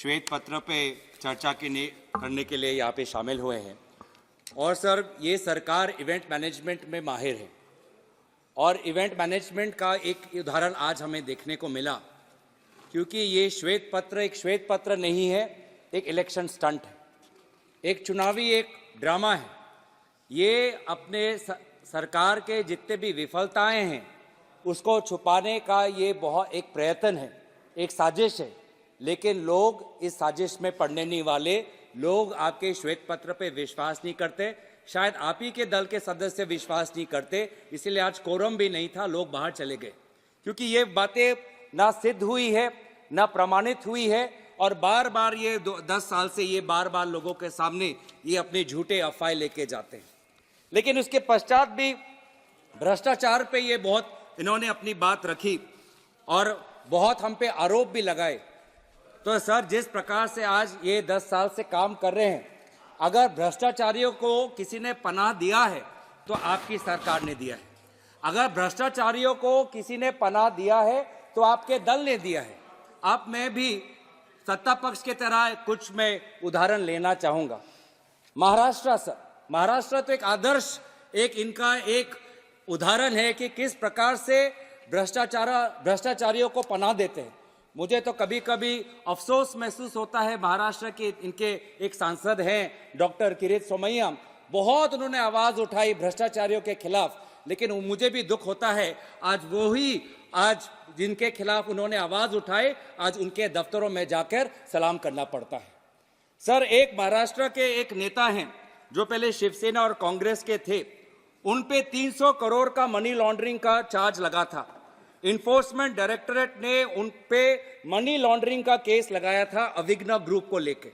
श्वेत पत्र पे चर्चा करने के लिए यहाँ पे शामिल हुए हैं। और सर, ये सरकार इवेंट मैनेजमेंट में माहिर है और इवेंट मैनेजमेंट का एक उदाहरण आज हमें देखने को मिला, क्योंकि ये श्वेत पत्र एक श्वेत पत्र नहीं है, एक इलेक्शन स्टंट है, एक चुनावी एक ड्रामा है। ये अपने सरकार के जितने भी विफलताएं हैं उसको छुपाने का ये बहुत एक प्रयत्न है, एक साजिश है। लेकिन लोग इस साजिश में पड़ने नहीं वाले। लोग आपके श्वेत पत्र पे विश्वास नहीं करते, शायद आप ही के दल के सदस्य विश्वास नहीं करते, इसीलिए आज कोरम भी नहीं था, लोग बाहर चले गए, क्योंकि ये बातें ना सिद्ध हुई है ना प्रमाणित हुई है। और बार बार ये 10 साल से ये बार बार लोगों के सामने ये अपने झूठे अफवाह लेके जाते हैं। लेकिन उसके पश्चात भी भ्रष्टाचार पे ये बहुत इन्होंने अपनी बात रखी और बहुत हम पे आरोप भी लगाए। तो सर, जिस प्रकार से आज ये 10 साल से काम कर रहे हैं, अगर भ्रष्टाचारियों को किसी ने पनाह दिया है तो आपकी सरकार ने दिया है। अगर भ्रष्टाचारियों को किसी ने पनाह दिया है तो आपके दल ने दिया है। अब मैं भी सत्ता पक्ष के तरह कुछ मैं उदाहरण लेना चाहूंगा। महाराष्ट्र, सर, महाराष्ट्र तो एक आदर्श, एक इनका एक उदाहरण है कि किस प्रकार से भ्रष्टाचारियों को पनाह देते हैं। मुझे तो कभी कभी अफसोस महसूस होता है, महाराष्ट्र के इनके एक सांसद हैं डॉक्टर किरीट सोमैया, बहुत उन्होंने आवाज उठाई भ्रष्टाचारियों के खिलाफ, लेकिन मुझे भी दुख होता है आज जिनके खिलाफ उन्होंने आवाज उठाई, आज उनके दफ्तरों में जाकर सलाम करना पड़ता है। सर, एक महाराष्ट्र के एक नेता हैं जो पहले शिवसेना और कांग्रेस के थे, उन पे 300 करोड़ का मनी लॉन्ड्रिंग का चार्ज लगा था। इन्फोर्समेंट डायरेक्टरेट ने उन पे मनी लॉन्ड्रिंग का केस लगाया था अविघ्न ग्रुप को लेके।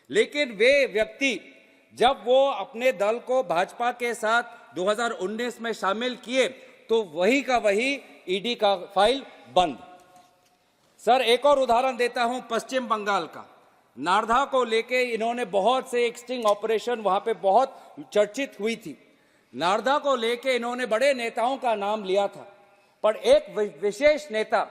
लेकिन वे व्यक्ति जब वो अपने दल को भाजपा के साथ 2019 में शामिल किए तो वही का वही ईडी का फाइल बंद। सर, एक और उदाहरण देता हूं पश्चिम बंगाल का। नारधा को लेके इन्होंने बहुत से एक स्टिंग ऑपरेशन वहां पे बहुत चर्चित हुई थी। नारधा को लेके इन्होंने बड़े नेताओं का नाम लिया था, पर एक विशेष नेता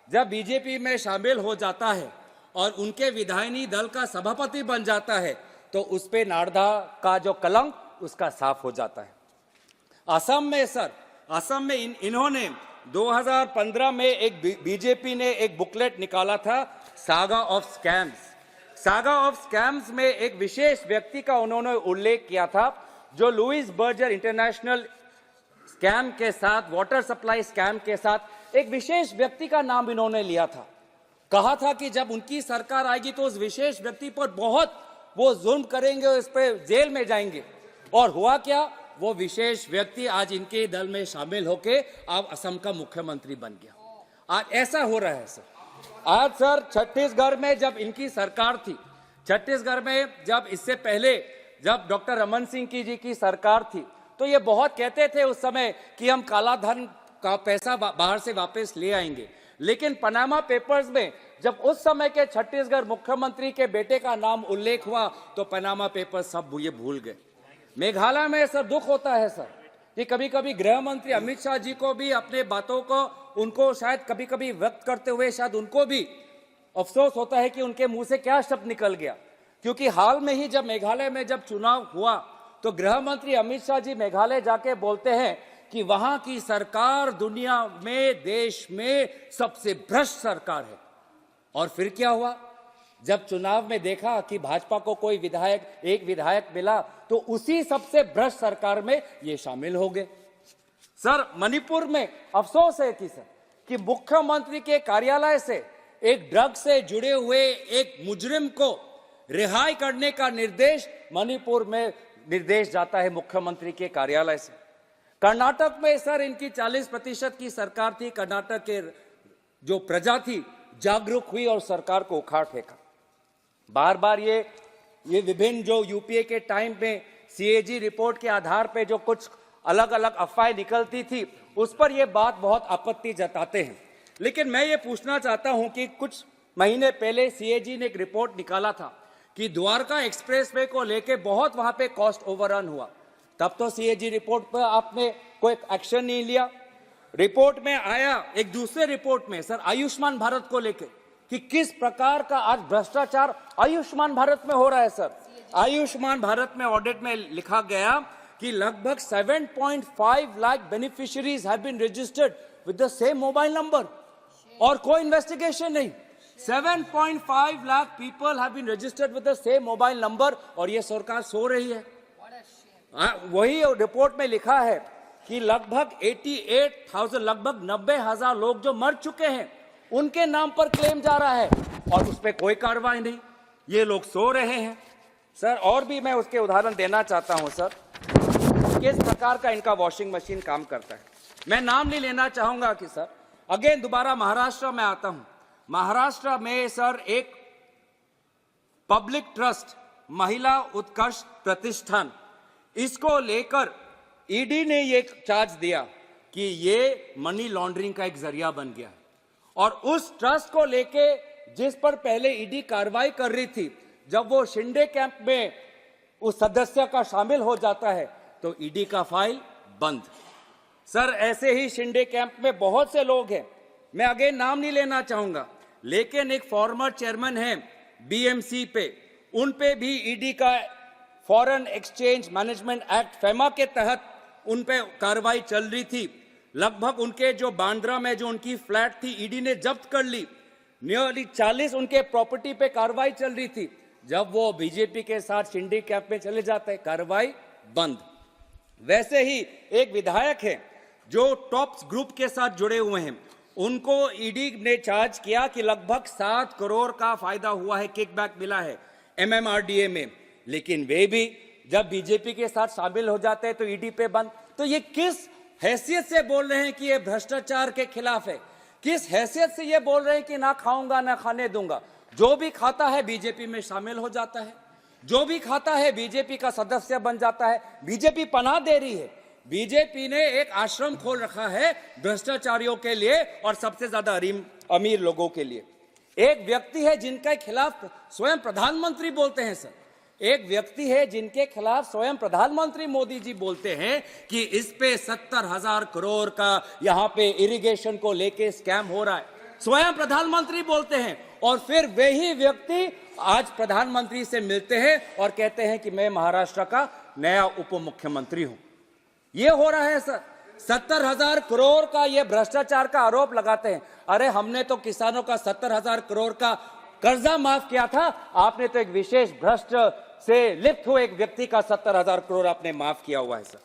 जब बीजेपी में शामिल हो जाता है और उनके विधायिनी दल का सभापति बन जाता है तो उस पे नारधा का जो कलंक उसका साफ हो जाता है। असम में, सर, असम में इन्होंने 2015 में एक बीजेपी ने एक बुकलेट निकाला था, saga of scams. Saga of scams में एक विशेष व्यक्ति का उन्होंने उल्लेख किया था जो लुइस बर्जर इंटरनेशनल स्कैम के साथ, वाटर सप्लाई स्कैम के साथ एक विशेष व्यक्ति का नाम इन्होंने लिया था। कहा था कि जब उनकी सरकार आएगी तो उस विशेष व्यक्ति पर बहुत वो जुल्म करेंगे, उस पर जेल में जाएंगे। और हुआ क्या, वो विशेष व्यक्ति आज इनके दल में शामिल होके अब असम का मुख्यमंत्री बन गया। आज ऐसा हो रहा है सर। आज सर, छत्तीसगढ़ में जब इनकी सरकार थी, छत्तीसगढ़ में जब इससे पहले जब डॉक्टर रमन सिंह जी की सरकार थी, तो ये बहुत कहते थे उस समय कि हम काला धन का पैसा बाहर से वापस ले आएंगे। लेकिन पनामा पेपर्स में जब उस समय के छत्तीसगढ़ मुख्यमंत्री के बेटे का नाम उल्लेख हुआ तो पनामा पेपर्स सब ये भूल गए। मेघालय में सर दुख होता है सर कि कभी कभी गृह मंत्री अमित शाह जी को भी अपने बातों को उनको शायद कभी कभी व्यक्त करते हुए शायद उनको भी अफसोस होता है कि उनके मुंह से क्या शब्द निकल गया। क्योंकि हाल में ही जब मेघालय में जब चुनाव हुआ तो गृह मंत्री अमित शाह जी मेघालय जाके बोलते हैं कि वहां की सरकार दुनिया में, देश में सबसे भ्रष्ट सरकार है। और फिर क्या हुआ, जब चुनाव में देखा कि भाजपा को कोई एक विधायक मिला तो उसी सबसे भ्रष्ट सरकार में ये शामिल हो गए। सर, मणिपुर में अफसोस है कि मुख्यमंत्री के कार्यालय से एक ड्रग से जुड़े हुए एक मुजरिम को रिहाई करने का निर्देश मणिपुर में निर्देश जाता है मुख्यमंत्री के कार्यालय से। कर्नाटक में सर इनकी 40% की सरकार थी। कर्नाटक के जो प्रजा थी जागरूक हुई और सरकार को उखाड़ फेंका। बार बार ये विभिन्न जो यूपीए के टाइम में सीएजी रिपोर्ट के आधार पे जो कुछ अलग अलग अफवाहें निकलती थी उस पर ये बात बहुत आपत्ति जताते हैं। लेकिन मैं ये पूछना चाहता हूं कि कुछ महीने पहले सीएजी ने एक रिपोर्ट निकाला था कि द्वारका एक्सप्रेसवे को लेके बहुत वहां पे कॉस्ट ओवररन हुआ। तब तो सीएजी रिपोर्ट पर आपने कोई एक्शन नहीं लिया। रिपोर्ट में आया एक दूसरे रिपोर्ट में सर आयुष्मान भारत को लेके कि किस प्रकार का आज भ्रष्टाचार आयुष्मान भारत में हो रहा है। सर, आयुष्मान भारत में ऑडिट में लिखा गया कि लगभग 7.5 lakh beneficiaries have been registered with the same mobile number और कोई इन्वेस्टिगेशन नहीं। 7.5 lakh people have been registered with the same mobile number और ये सरकार सो रही है। वही रिपोर्ट में लिखा है कि लगभग 88,000 लगभग 90,000 लोग जो मर चुके हैं उनके नाम पर क्लेम जा रहा है और उस पर कोई कार्रवाई नहीं। ये लोग सो रहे हैं। सर, और भी मैं उसके उदाहरण देना चाहता हूं सर, किस प्रकार का इनका वॉशिंग मशीन काम करता है। मैं नाम नहीं लेना चाहूंगा कि सर, अगेन दोबारा महाराष्ट्र में आता हूं। महाराष्ट्र में सर एक पब्लिक ट्रस्ट महिला उत्कर्ष प्रतिष्ठान, इसको लेकर ईडी ने ये चार्ज दिया कि ये मनी लॉन्ड्रिंग का एक जरिया बन गया और उस ट्रस्ट को लेके जिस पर पहले ईडी कार्रवाई कर रही थी, जब वो शिंदे कैंप में उस सदस्य का शामिल हो जाता है तो ईडी का फाइल बंद। सर, ऐसे ही शिंदे कैंप में बहुत से लोग हैं, मैं अगेन नाम नहीं लेना चाहूंगा, लेकिन एक फॉर्मर चेयरमैन है बीएमसी पे, उन पे भी ईडी का foreign exchange management act FEMA के तहत उन पे कार्रवाई चल रही थी। लगभग उनके जो बांद्रा में जो उनकी फ्लैट थी ईडी ने जब्त कर ली। नियरली 40 उनके प्रॉपर्टी पे कार्रवाई चल रही थी। जब वो बीजेपी के साथ शिंदे कैंप में चले जाते हैं, कार्रवाई बंद। वैसे ही एक विधायक है जो टॉप ग्रुप के साथ जुड़े हुए हैं, उनको ईडी ने चार्ज किया कि लगभग 7 करोड़ का फायदा हुआ है, किकबैक मिला है एमएमआरडीए में, लेकिन वे भी जब बीजेपी के साथ शामिल हो जाते हैं तो ईडी पे बंद। तो ये किस हैसियत से बोल रहे हैं कि ये भ्रष्टाचार के खिलाफ है? किस हैसियत से ये बोल रहे हैं कि ना खाऊंगा ना खाने दूंगा? जो भी खाता है बीजेपी में शामिल हो जाता है, जो भी खाता है बीजेपी का सदस्य बन जाता है। बीजेपी पनाह दे रही है। बीजेपी ने एक आश्रम खोल रखा है भ्रष्टाचारियों के लिए और सबसे ज्यादा अमीर लोगों के लिए। एक व्यक्ति है जिनके खिलाफ स्वयं प्रधानमंत्री बोलते हैं। सर, एक व्यक्ति है जिनके खिलाफ स्वयं प्रधानमंत्री मोदी जी बोलते हैं कि इस पे 70,000 करोड़ का यहाँ पे इरिगेशन को लेके स्कैम हो रहा है। स्वयं प्रधानमंत्री बोलते हैं और फिर वही व्यक्ति आज प्रधानमंत्री से मिलते हैं और कहते हैं कि मैं महाराष्ट्र का नया उप मुख्यमंत्री हूं। ये हो रहा है सर। 70,000 करोड़ का ये भ्रष्टाचार का आरोप लगाते हैं। अरे, हमने तो किसानों का 70,000 करोड़ का कर्जा माफ किया था, आपने तो एक विशेष भ्रष्ट से लिप्त हुए एक व्यक्ति का 70,000 करोड़ आपने माफ किया हुआ है। सर,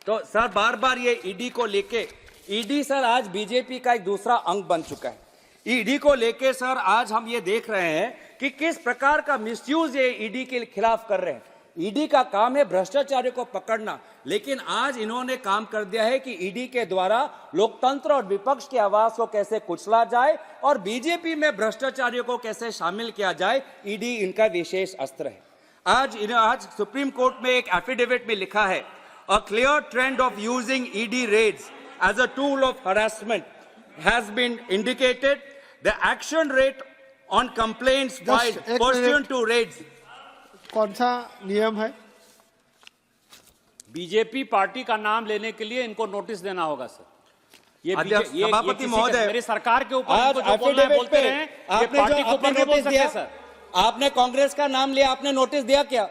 तो सर बार बार ये ईडी को लेके, ईडी सर आज बीजेपी का एक दूसरा अंग बन चुका है। ईडी को लेके सर आज हम ये देख रहे हैं कि किस प्रकार का मिसयूज ये ईडी के खिलाफ कर रहे हैं। ईडी का काम है भ्रष्टाचारियों को पकड़ना, लेकिन आज इन्होंने काम कर दिया है कि ईडी के द्वारा लोकतंत्र और विपक्ष की आवाज को कैसे कुचला जाए और बीजेपी में भ्रष्टाचारियों को कैसे शामिल किया जाए। ईडी इनका विशेष अस्त्र है। आज सुप्रीम कोर्ट में एक एफिडेविट में लिखा है, a clear trend of using ED raids as a tool of harassment has been indicated. The action rate on complaints filed pursuant to raids. कौन सा नियम है? बीजेपी पार्टी का नाम लेने के लिए इनको नोटिस देना होगा सर। ये सभापति महोदय, मेरी सरकार के ऊपर जो बोलना है बोलते रहे, ये पार्टी के ऊपर नहीं बोल सकते सर। आपने कांग्रेस का नाम लिया, आपने नोटिस दिया क्या?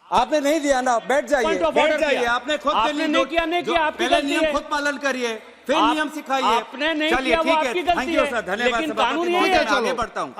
आपने नहीं दिया ना, बैठ जाइए, बैठ जाइए। आपने खुद नहीं किया, नहीं किया, आपकी गलती है। नियम खुद पालन करिए, फिर नियम सिखाइए। आपने नहीं किया, वो आपकी गलती है। धन्यवाद। लेकिन कानून ये है। आगे बढ़ता हूं।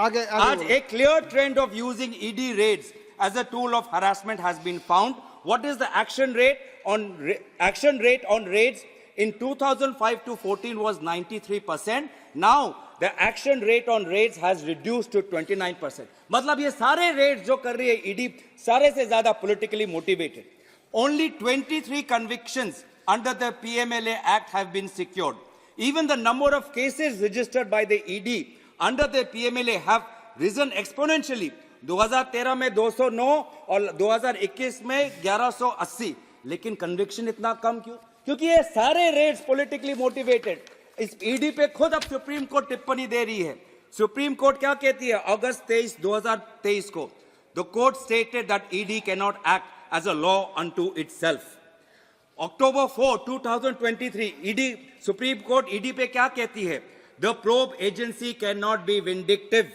आज एक clear trend of using ED raids as a tool of harassment has been found. What is the action rate on raids in 2005 to 14 was 93%. Now the action rate on raids has reduced to 29%. मतलब ये सारे raids जो कर रही है ED सारे से ज्यादा politically motivated. Only 23 convictions under the PMLA Act have been secured. Even the number of cases registered by the ED under the PMLA have risen exponentially. 2013 में 209 और 2021 में 1180, लेकिन कन्विक्शन इतना कम क्यों? क्योंकि ये सारे रेड्स पॉलिटिकली मोटिवेटेड। इस ईडी पे खुद अब सुप्रीम कोर्ट टिप्पणी दे रही है। सुप्रीम कोर्ट क्या कहती है? अगस्त 23, 2023 को the court stated that ED can not act as a law unto itself. October 4, 2023 ED supreme court ED पे क्या कहती है? The probe agency cannot be vindictive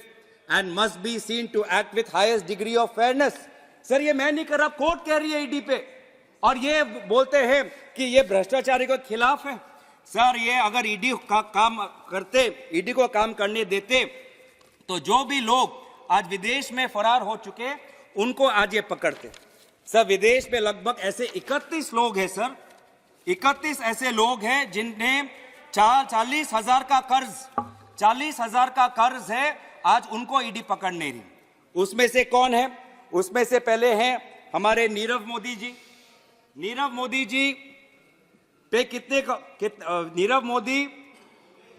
and must be seen to act with highest degree of fairness. Sir ये मैं नहीं कर रहा, court कह रही है ईडी पे, और ये बोलते हैं कि ये भ्रष्टाचारी के खिलाफ है। सर ये अगर ईडी का काम करते, ईडी को काम करने देते, तो जो भी लोग आज विदेश में फरार हो चुके उनको आज ये पकड़ते। सर विदेश में लगभग ऐसे 31 लोग हैं सर, 31 ऐसे लोग हैं जिन्हें 40,000 का कर्ज, 40,000 का कर्ज है, आज उनको ईडी पकड़ नहीं रही। उसमें से कौन है? उसमें से पहले हैं हमारे नीरव मोदी जी। नीरव मोदी जी पे नीरव मोदी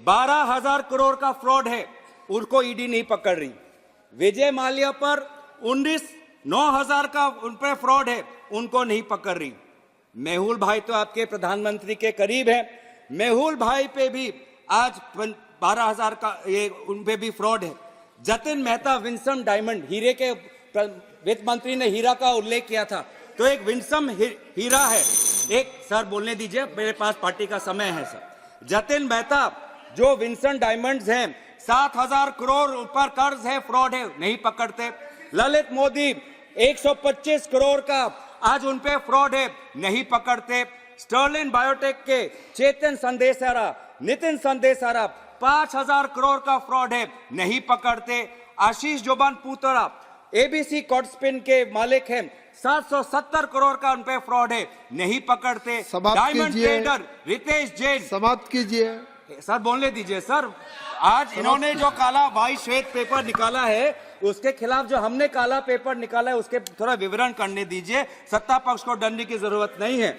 12,000 करोड़ का फ्रॉड है, उनको ईडी नहीं पकड़ रही। विजय माल्या पर 9,000 का उन पर फ्रॉड है, उनको नहीं पकड़ रही। मेहुल भाई तो आपके प्रधानमंत्री के करीब है, मेहुल भाई पे भी आज 12,000 का ये उन पे भी फ्रॉड है। जतिन मेहता विंसम डायमंड, हीरे के वित्त मंत्री ने हीरा का उल्लेख किया था, तो एक विंसम हीरा है। एक सर बोलने दीजिए, मेरे पास पार्टी का समय है सर। जतिन मेहता जो विंसम डायमंड्स हैं, 7,000 करोड़ ऊपर कर्ज है, फ्रॉड है, नहीं पकड़ते। ललित मोदी 125 करोड़ का आज उन पे फ्रॉड है, नहीं पकड़ते। स्टर्लिन बायोटेक के चेतन संदेशारा, नितिन संदेशारा 5,000 करोड़ का फ्रॉड है, नहीं पकड़ते। आशीष जोबान पुतरा एबीसी कॉर्डस्पिन के मालिक हैं, 770 करोड़ का उन पे फ्रॉड है, नहीं पकड़ते। डायमंड ट्रेडर रितेश जैन, समाप्त कीजिए सर, बोलने दीजिए सर। आज इन्होंने जो काला भाई श्वेत पेपर निकाला है, उसके खिलाफ जो हमने काला पेपर निकाला है, उसके थोड़ा विवरण करने दीजिए। सत्ता पक्ष को डरने की जरूरत नहीं है।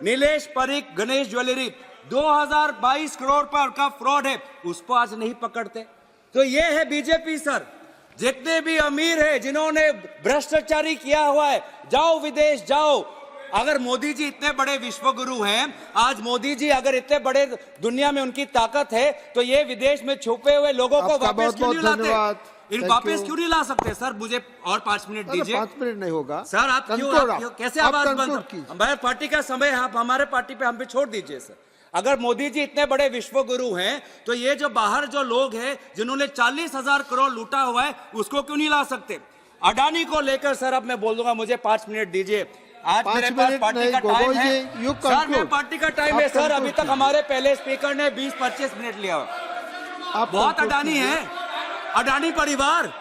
नीलेश परीख गणेश ज्वेलरी 2022 करोड़ पर का फ्रॉड है, उसको आज नहीं पकड़ते। तो ये है बीजेपी सर। जितने भी अमीर है जिन्होंने भ्रष्टाचारी किया हुआ है, जाओ विदेश जाओ। अगर मोदी जी इतने बड़े विश्वगुरु हैं, आज मोदी जी अगर इतने बड़े दुनिया में उनकी ताकत है, तो ये विदेश में छुपे हुए लोगों को वापस क्यों नहीं लाते? इन वापस क्यों नहीं ला सकते? सर मुझे और 5 मिनट दीजिए। 5 मिनट नहीं होगा सर, आप क्यों कैसे आवाज बंद? हमारे पार्टी का समय आप हमारे पार्टी पे हम पे छोड़ दीजिए सर। अगर मोदी जी इतने बड़े विश्वगुरु हैं, तो ये जो बाहर जो लोग हैं जिन्होंने 40,000 करोड़ लूटा हुआ है, उसको क्यों नहीं ला सकते? अडानी को लेकर सर अब मैं बोल दूंगा, मुझे 5 मिनट दीजिए। आज मेरे पास पार्टी का टाइम है सर, मेरे पार्टी का टाइम है सर। अभी तक हमारे पहले स्पीकर ने 20-25 मिनट लिया। बहुत अडानी है, अडानी परिवार,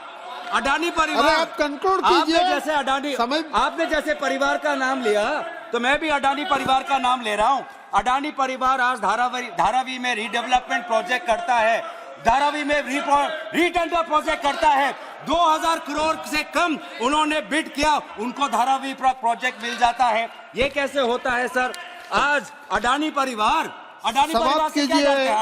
अडानी परिवार। आप कंक्लूड कीजिए। आपने जैसे अडानी, आपने जैसे परिवार का नाम लिया, तो मैं भी अडानी परिवार का नाम ले रहा हूं। अडानी परिवार आज धारावी में रीडेवलपमेंट प्रोजेक्ट करता है, धारावी में रीटेंडर प्रोजेक्ट करता है। 2,000 करोड़ से कम उन्होंने बिड किया, उनको धारावी प्रोजेक्ट मिल जाता है। ये कैसे होता है सर? आज अडानी परिवार से क्या करते हैं?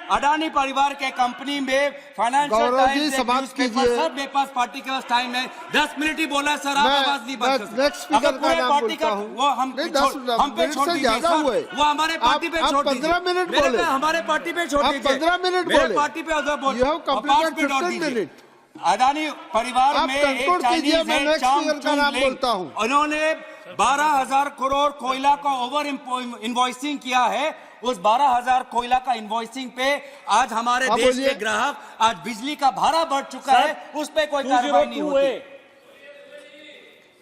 अडानी परिवार के कंपनी में फाइनेंशियल टाइम्स सर, मेरे पास पार्टी के पास टाइम है, 10 मिनट ही बोला सर, आप आवाज नहीं बंद कर सकते। अगर पूरे पार्टी का वो हम पे छोड़ दीजिए सर, वो हमारे पार्टी पे छोड़ दीजिए, हमारे पार्टी पे छोड़ दीजिए, 15 मिनट मेरे पार्टी पे बोलिए। अडानी परिवार में एक चाइनीज है, उन्होंने 12,000 करोड़ कोयला का ओवर इनवॉइसिंग किया है। उस 12,000 कोयला का इनवॉइसिंग पे आज हमारे देश के ग्राहक, आज बिजली का भाड़ा बढ़ चुका है, उस पे कोई कार्रवाई नहीं होती।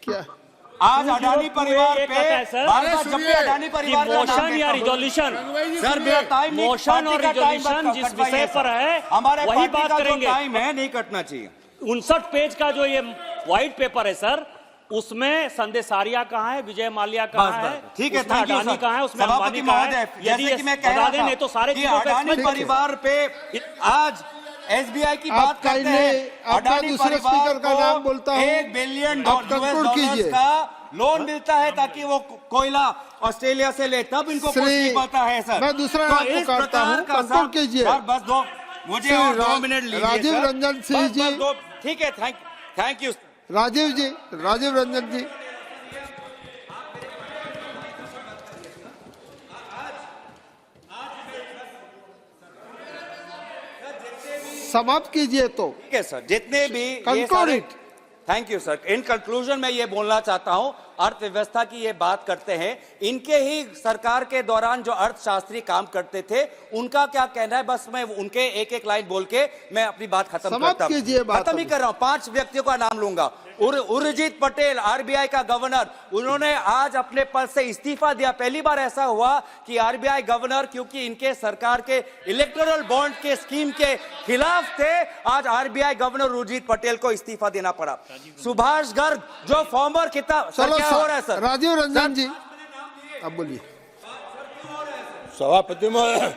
क्या आज अडानी परिवार पे जब भी अडानी परिवार का मोशन या रिजोल्यूशन, सर मेरा टाइम नहीं, मोशन और रिजोल्यूशन जिस विषय पर है हमारे वही बात करेंगे। टाइम है, नहीं कटना चाहिए। 59 पेज का जो ये व्हाइट पेपर है सर, उसमें संदेशारिया कहाँ है, विजय माल्या कहाँ है, ठीक है, अडानी कहाँ है, उसमें अंबानी कहाँ है। जैसे कि मैं कह रहा था, तो सारे अडानी परिवार पे आज एसबीआई की बात करते हैं। अडानी परिवार को $1 बिलियन का लोन मिलता है ताकि वो कोयला ऑस्ट्रेलिया से ले, तब इनको कुछ नहीं पता है सर। मैं दूसरा तो इस प्रकार का सर, बस 2 मुझे और 2 मिनट लीजिए। राजीव रंजन सिंह जी, ठीक है, थैंक यू। राजीव रंजन जी, समाप्त कीजिए। तो ठीक है सर, जितने भी conclude. Thank you sir. In conclusion मैं ये बोलना चाहता हूं, अर्थव्यवस्था की ये बात करते हैं, इनके ही सरकार के दौरान जो अर्थशास्त्री काम करते थे उनका क्या कहना है, बस मैं उनके एक एक लाइन बोल के मैं अपनी बात खत्म समाप्त करता कीजिए हूं। बात खत्म ही कर रहा हूं। 5 व्यक्तियों का नाम लूंगा। उर्जित पटेल, आरबीआई का गवर्नर, उन्होंने आज अपने पद से इस्तीफा दिया। पहली बार ऐसा हुआ कि आरबीआई गवर्नर, क्योंकि इनके सरकार के इलेक्टोरल बॉन्ड के स्कीम के खिलाफ थे, आज आरबीआई गवर्नर उर्जित पटेल को इस्तीफा देना पड़ा। सुभाष गर्ग जो फॉर्मर किताब, चलो क्या हो रहा है सर? राजीव रंजन जी, अब बोलिए। सभापति महोदय,